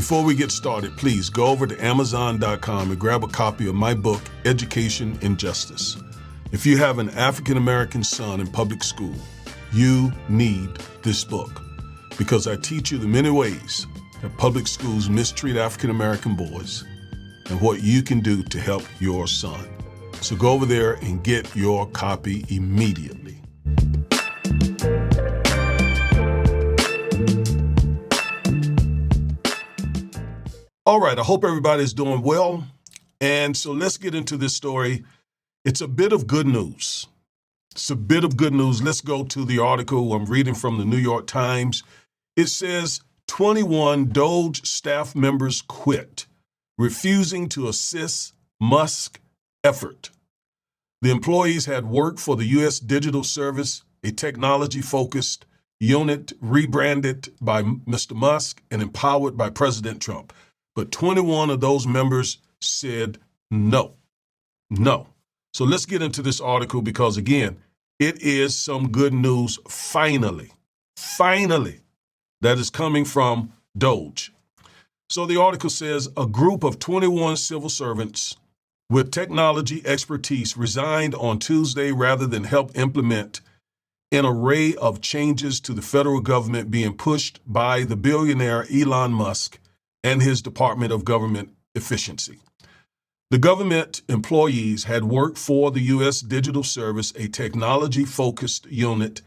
Before we get started, please go over to Amazon.com and grab a copy of my book, Education and Justice. If you have an African-American son in public school, you need this book because I teach you the many ways that public schools mistreat African-American boys and what you can do to help your son. So go over there and get your copy immediately. All right, I hope everybody's doing well. And so let's get into this story. It's a bit of good news. Let's go to the article I'm reading from the New York Times. It says 21 DOGE staff members quit, refusing to assist Musk effort. The employees had worked for the U.S. Digital Service, a technology-focused unit rebranded by Mr. Musk and empowered by President Trump. But 21 of those members said no. So let's get into this article because, again, it is some good news finally, that is coming from DOGE. So the article says a group of 21 civil servants with technology expertise resigned on Tuesday rather than help implement an array of changes to the federal government being pushed by the billionaire Elon Musk and his Department of Government Efficiency. The government employees had worked for the U.S. Digital Service, a technology-focused unit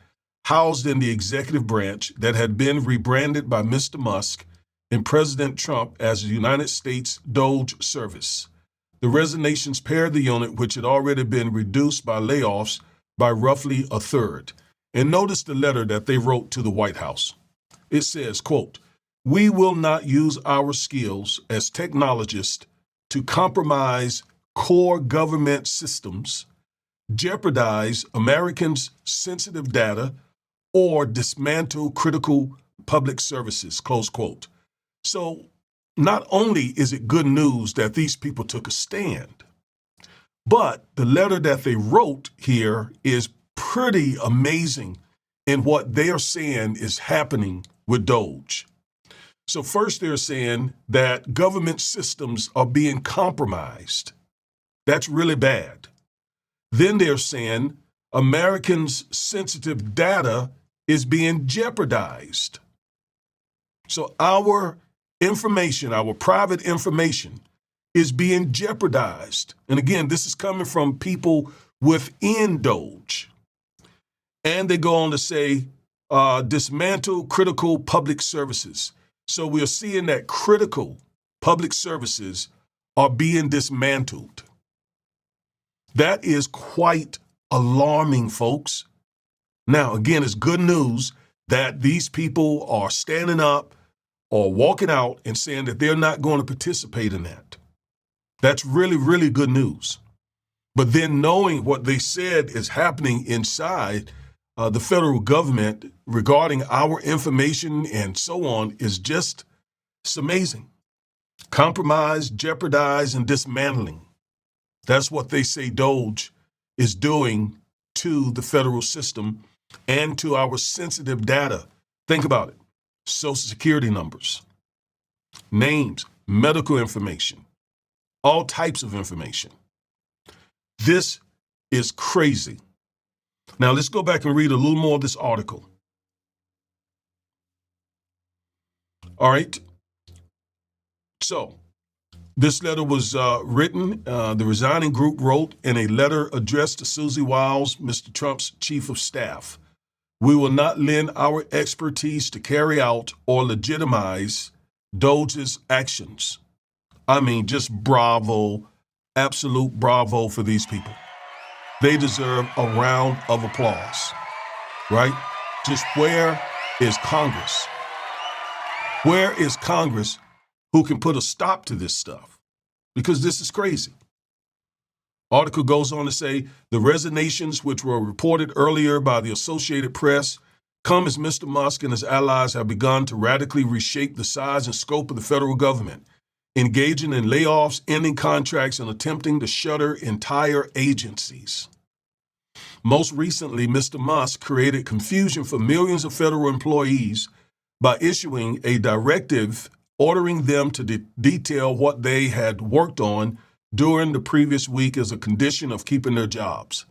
housed in the executive branch that had been rebranded by Mr. Musk and President Trump as the United States DOGE Service. The resignations paired the unit, which had already been reduced by layoffs by roughly a third. And notice the letter that they wrote to the White House. It says, quote, "We will not use our skills as technologists to compromise core government systems, jeopardize Americans' sensitive data, or dismantle critical public services," close quote. So not only is it good news that these people took a stand, but the letter that they wrote here is pretty amazing in what they are saying is happening with DOGE. So first they're saying that government systems are being compromised. That's really bad. Then they're saying Americans' sensitive data is being jeopardized. So our information, our private information, is being jeopardized. And again, this is coming from people within DOGE. And they go on to say, dismantle critical public services. So we are seeing that critical public services are being dismantled. That is quite alarming, folks. Now, again, it's good news that these people are standing up or walking out and saying that they're not going to participate in that. That's really, really good news. But then knowing what they said is happening inside the federal government regarding our information and so on is just, it's amazing. Compromise, jeopardize, and dismantling. That's what they say DOGE is doing to the federal system and to our sensitive data. Think about it. Social Security numbers, names, medical information, all types of information. This is crazy. Now, let's go back and read a little more of this article. All right. So, this letter was written, the resigning group wrote in a letter addressed to Susie Wiles, Mr. Trump's chief of staff. "We will not lend our expertise to carry out or legitimize DOGE's actions." I mean, just bravo, absolute bravo for these people. They deserve a round of applause, right? Just where is Congress? Where is Congress who can put a stop to this stuff? Because this is crazy. Article goes on to say the resignations, which were reported earlier by the Associated Press, come as Mr. Musk and his allies have begun to radically reshape the size and scope of the federal government, engaging in layoffs, ending contracts, and attempting to shutter entire agencies. Most recently, Mr. Musk created confusion for millions of federal employees by issuing a directive ordering them to detail what they had worked on during the previous week as a condition of keeping their jobs.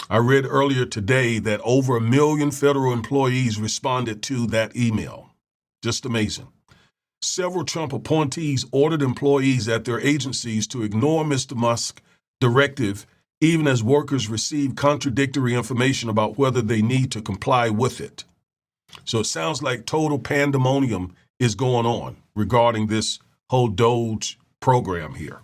I read earlier today that over 1 million federal employees responded to that email. Just amazing. Several Trump appointees ordered employees at their agencies to ignore Mr. Musk's directive, even as workers receive contradictory information about whether they need to comply with it. So it sounds like total pandemonium is going on regarding this whole DOGE program here.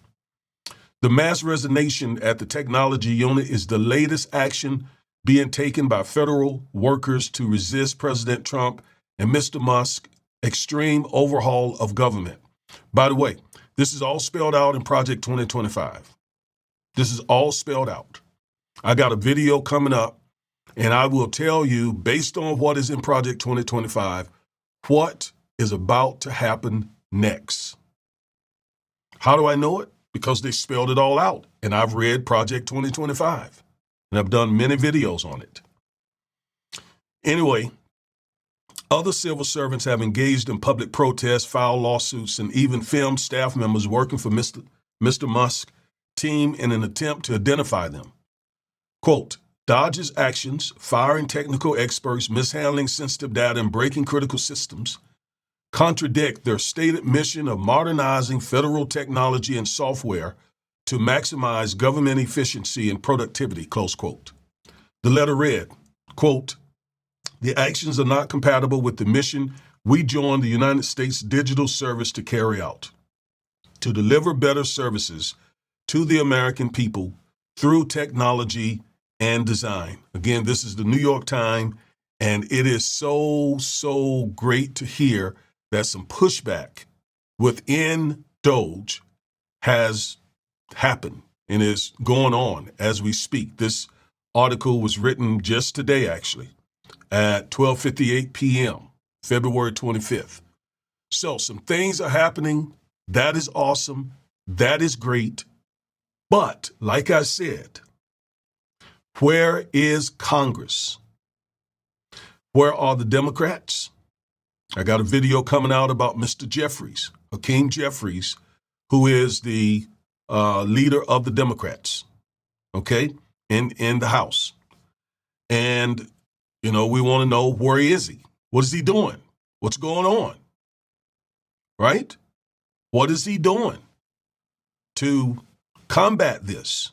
The mass resignation at the technology unit is the latest action being taken by federal workers to resist President Trump and Mr. Musk's extreme overhaul of government. By the way, this is all spelled out in Project 2025. This is all spelled out. I got a video coming up, and I will tell you, based on what is in Project 2025, what is about to happen next. How do I know it? Because they spelled it all out, and I've read Project 2025, and I've done many videos on it. Anyway, other civil servants have engaged in public protests, filed lawsuits, and even filmed staff members working for Mr. Musk's team in an attempt to identify them. Quote, DOGE's actions, firing technical experts, mishandling sensitive data, and breaking critical systems contradict their stated mission of modernizing federal technology and software to maximize government efficiency and productivity, close quote. The letter read, quote, the actions are not compatible with the mission we joined the United States Digital Service to carry out, to deliver better services to the American people through technology and design. Again, this is the New York Times, and it is so great to hear that some pushback within DOGE has happened and is going on as we speak. This article was written just today, actually, at 12:58 p.m., February 25th. So some things are happening. That is awesome. That is great. But like I said, where is Congress? Where are the Democrats? I got a video coming out about Mr. Jeffries, Hakeem Jeffries, who is the leader of the Democrats, okay, in the House. And, you know, we want to know, where is he? What is he doing? What's going on? Right? What is he doing to combat this?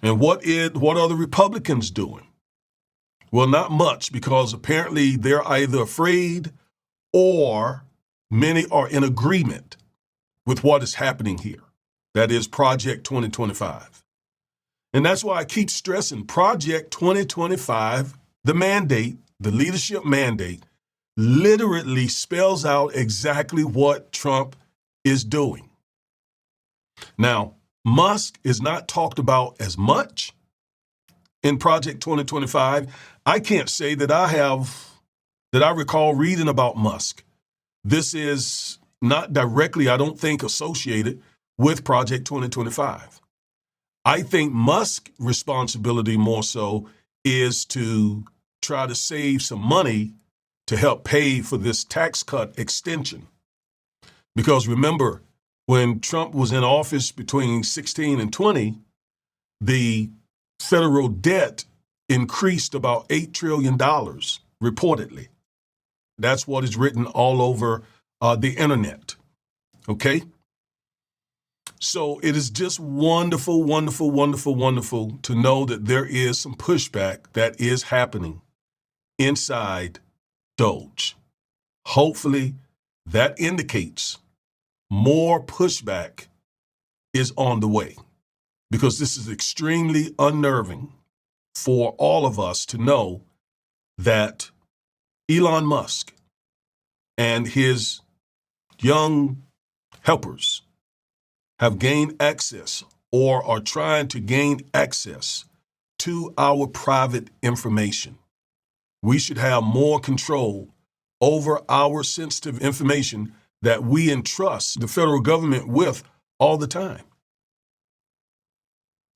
And what are the Republicans doing? Well, not much, because apparently they're either afraid or many are in agreement with what is happening here. That is Project 2025. And that's why I keep stressing Project 2025, the mandate, the leadership mandate, literally spells out exactly what Trump is doing. Now, Musk is not talked about as much in Project 2025. I can't say that I recall reading about Musk. This is not directly, I don't think, associated with Project 2025. I think Musk's responsibility more so is to try to save some money to help pay for this tax cut extension. Because remember, when Trump was in office between 16 and 20, the federal debt increased about $8 trillion, reportedly. That's what is written all over the internet, okay? So it is just wonderful, wonderful, wonderful, wonderful to know that there is some pushback that is happening inside DOGE. Hopefully that indicates more pushback is on the way, because this is extremely unnerving for all of us to know that Elon Musk and his young helpers have gained access or are trying to gain access to our private information. We should have more control over our sensitive information that we entrust the federal government with all the time.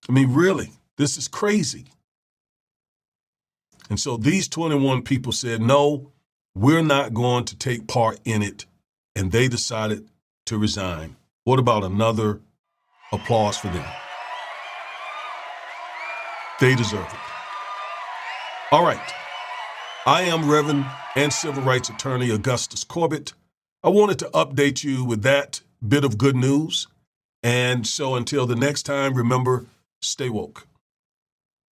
I mean, really, this is crazy. And so these 21 people said, no, we're not going to take part in it and they decided to resign. What about another applause for them? They deserve it. All right. I am Reverend and Civil Rights Attorney Augustus Corbett. I wanted to update you with that bit of good news. And so until the next time, remember, stay woke.